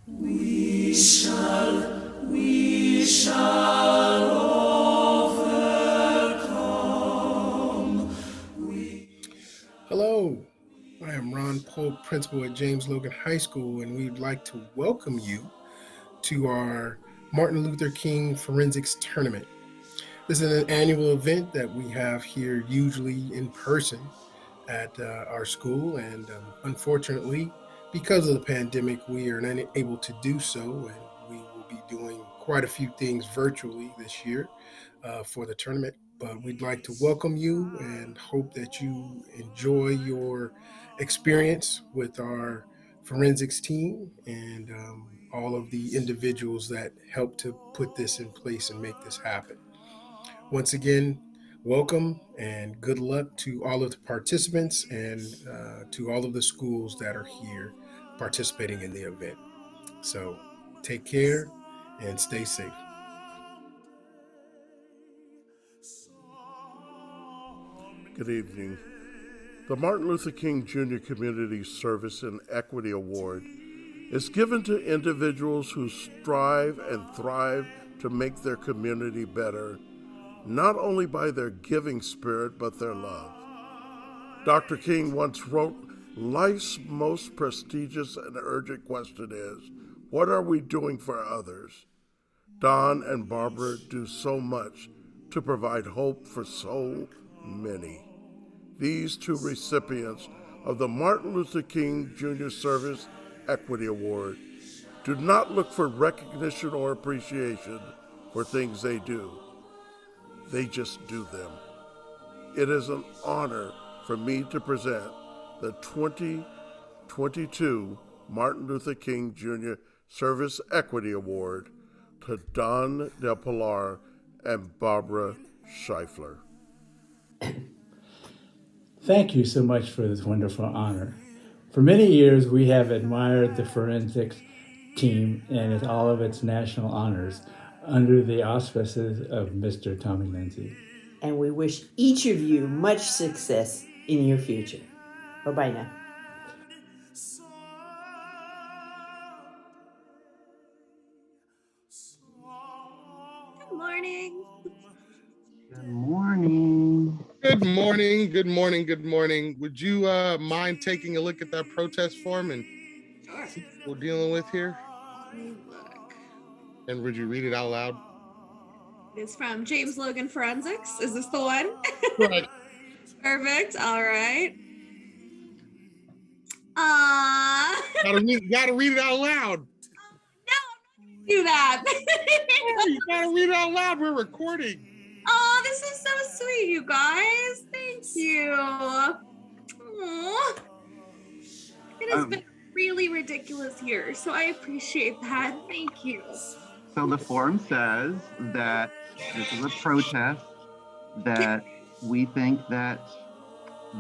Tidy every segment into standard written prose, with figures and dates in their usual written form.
We shall overcome. Hello, I am Ron Polk, principal at James Logan High School, and we'd like to welcome you to our Martin Luther King Forensics Tournament. This is an annual event that we have here, usually in person at our school, and unfortunately, because of the pandemic, we are not able to do so, and we will be doing quite a few things virtually this year for the tournament. But we'd like to welcome you and hope that you enjoy your experience with our forensics team and all of the individuals that helped to put this in place and make this happen. Once again, welcome and good luck to all of the participants and to all of the schools that are here participating in the event. So take care and stay safe. Good evening. The Martin Luther King Jr. Community Service and Equity Award is given to individuals who strive and thrive to make their community better, not only by their giving spirit, but their love. Dr. King once wrote, "Life's most prestigious and urgent question is, what are we doing for others?" Don and Barbara do so much to provide hope for so many. These two recipients of the Martin Luther King Jr. Service Equity Award do not look for recognition or appreciation for things they do. They just do them. It is an honor for me to present the 2022 Martin Luther King Jr. Service Equity Award to Don Del Pilar and Barbara Scheifler. Thank you so much for this wonderful honor. For many years, we have admired the forensics team and all of its national honors under the auspices of Mr. Tommy Lindsay. And we wish each of you much success in your future. Bye-bye now. Good morning. Good morning. Good morning, good morning, good morning. Would you mind taking a look at that protest form and Sure. see what we're dealing with here? Let me look. And would you read it out loud? It is from James Logan Forensics. Is this the one? Right. Perfect. All right. Gotta read it out loud. Do that. You gotta read it out loud. We're recording. Oh, this is so sweet, you guys. Thank you. Aww. It has been a really ridiculous year, so I appreciate that. Thank you. So the form says that this is a protest, that we think that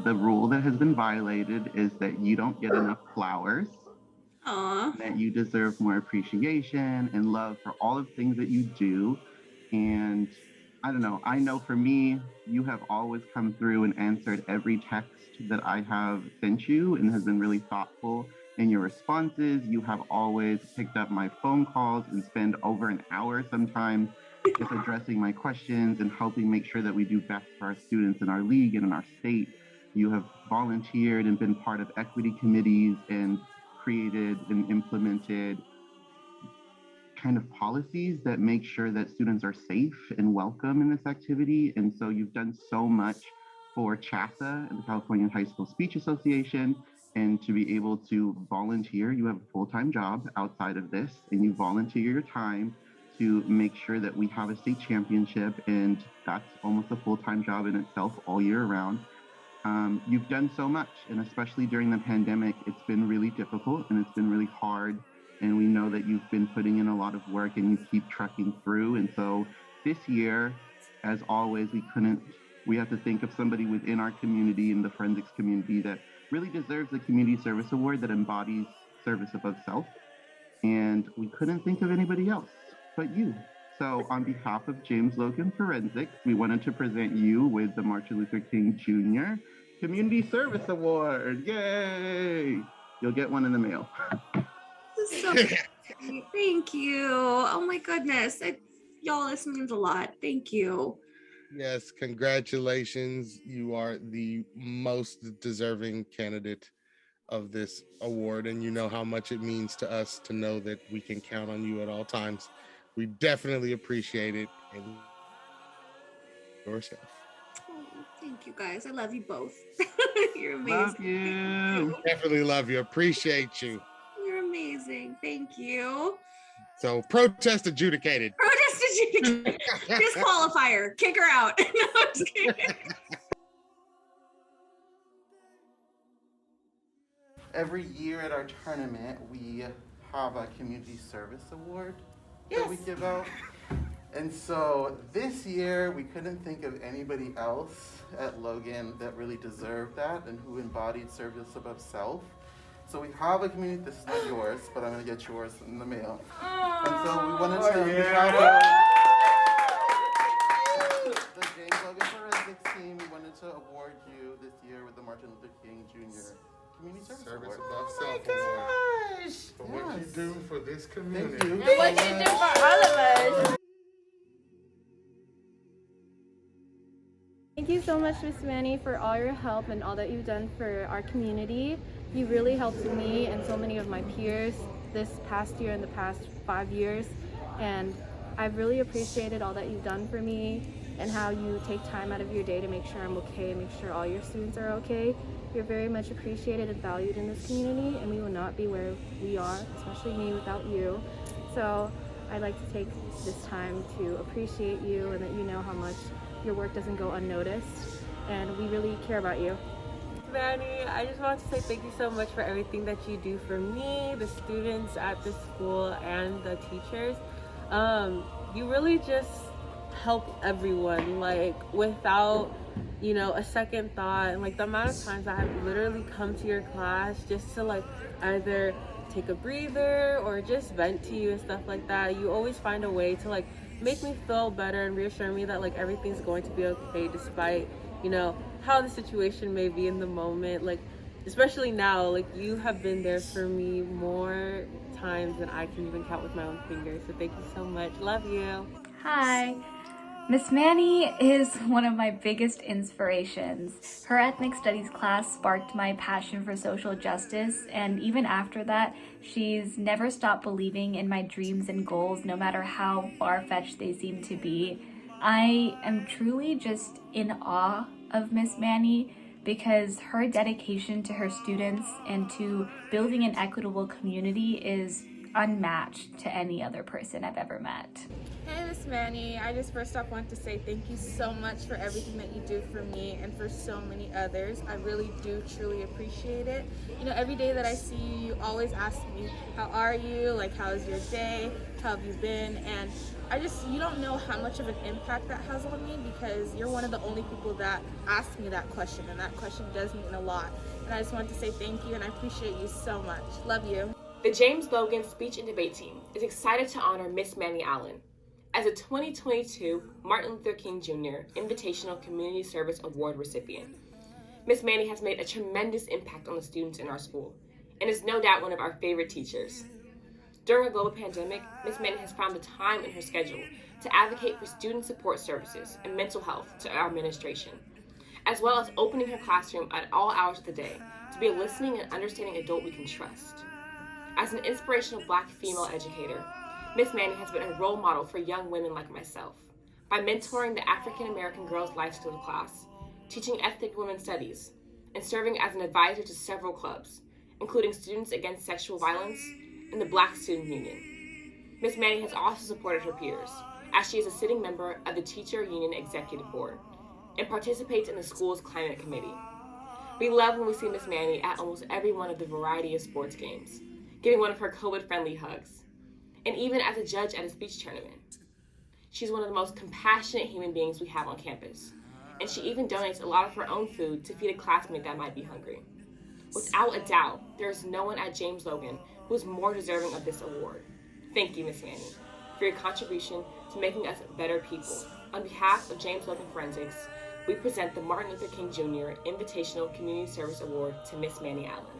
the rule that has been violated is that you don't get enough flowers, that you deserve more appreciation and love for all of the things that you do. And I don't know, I know for me, you have always come through and answered every text that I have sent you and has been really thoughtful in your responses. You have always picked up my phone calls and spend over an hour sometimes just addressing my questions and helping make sure that we do best for our students in our league and in our state. You have volunteered and been part of equity committees and created and implemented kind of policies that make sure that students are safe and welcome in this activity. And so you've done so much for CHASA and the California High School Speech Association, and to be able to volunteer. You have a full-time job outside of this, and you volunteer your time to make sure that we have a state championship, and that's almost a full-time job in itself all year round. You've done so much, and especially during the pandemic, it's been really difficult and it's been really hard. And we know that you've been putting in a lot of work and you keep trucking through. And so this year, as always, we have to think of somebody within our community, in the forensics community, that really deserves the Community Service Award that embodies service above self. And we couldn't think of anybody else but you. So on behalf of James Logan Forensics, we wanted to present you with the Martin Luther King Jr. Community Service Award. Yay! You'll get one in the mail. This is so Thank you. Oh my goodness. Y'all, this means a lot. Thank you. Yes, congratulations. You are the most deserving candidate of this award, and you know how much it means to us to know that we can count on you at all times. We definitely appreciate it, and yourself. Oh, thank you guys. I love you both. You're Love amazing. you. Definitely love you. Appreciate you. You're amazing. Thank you. So protest adjudicated. Protest adjudicated. Disqualifier. Kick her out. No, I'm just kidding. Every year at our tournament, we have a community service award that we give out. And so this year, we couldn't think of anybody else at Logan that really deserved that and who embodied service above self. So we have a community, this is not yours, but I'm gonna get yours in the mail. And so we wanted to have the James Logan Forensics team, we wanted to award you this year with the Martin Luther King Jr. Community Service Award. Above self Gosh. for what you do for this community. Thank you. And what you do for all of us. Thank you so much, Miss Manny, for all your help and all that you've done for our community. You really helped me and so many of my peers this past year and the past 5 years. And I've really appreciated all that you've done for me and how you take time out of your day to make sure I'm okay, make sure all your students are okay. You're very much appreciated and valued in this community, and we would not be where we are, especially me, without you. So I'd like to take this time to appreciate you and that you know how much your work doesn't go unnoticed, and we really care about you. Manny, I just want to say thank you so much for everything that you do for me, the students at the school, and the teachers. You really just help everyone, like, without, you know, a second thought. And like the amount of times I have literally come to your class just to like either take a breather or just vent to you and stuff like that. You always find a way to like make me feel better and reassure me that like everything's going to be okay despite, you know, how the situation may be in the moment. Like, especially now, like you have been there for me more times than I can even count with my own fingers. So thank you so much. Love you. Hi. Miss Manny is one of my biggest inspirations. Her ethnic studies class sparked my passion for social justice, and even after that, she's never stopped believing in my dreams and goals, no matter how far-fetched they seem to be. I am truly just in awe of Miss Manny because her dedication to her students and to building an equitable community is unmatched to any other person I've ever met. Hey, Miss Manny. I just first off want to say thank you so much for everything that you do for me and for so many others. I really do truly appreciate it. You know, every day that I see you, you always ask me, how are you? Like, how's your day? How have you been? And you don't know how much of an impact that has on me because you're one of the only people that ask me that question, and that question does mean a lot. And I just want to say thank you, and I appreciate you so much. Love you. The James Logan Speech and Debate Team is excited to honor Miss Manny Allen as a 2022 Martin Luther King Jr. Invitational Community Service Award recipient. Miss Manny has made a tremendous impact on the students in our school and is no doubt one of our favorite teachers. During a global pandemic, Miss Manny has found the time in her schedule to advocate for student support services and mental health to our administration, as well as opening her classroom at all hours of the day to be a listening and understanding adult we can trust. As an inspirational Black female educator, Miss Manny has been a role model for young women like myself by mentoring the African American Girls Life Skills class, teaching ethnic women studies, and serving as an advisor to several clubs, including Students Against Sexual Violence and the Black Student Union. Miss Manny has also supported her peers, as she is a sitting member of the Teacher Union Executive Board and participates in the school's climate committee. We love when we see Miss Manny at almost every one of the variety of sports games, giving one of her COVID-friendly hugs, and even as a judge at a speech tournament. She's one of the most compassionate human beings we have on campus, and she even donates a lot of her own food to feed a classmate that might be hungry. Without a doubt, there is no one at James Logan who is more deserving of this award. Thank you, Miss Manny, for your contribution to making us better people. On behalf of James Logan Forensics, we present the Martin Luther King Jr. Invitational Community Service Award to Miss Manny Allen.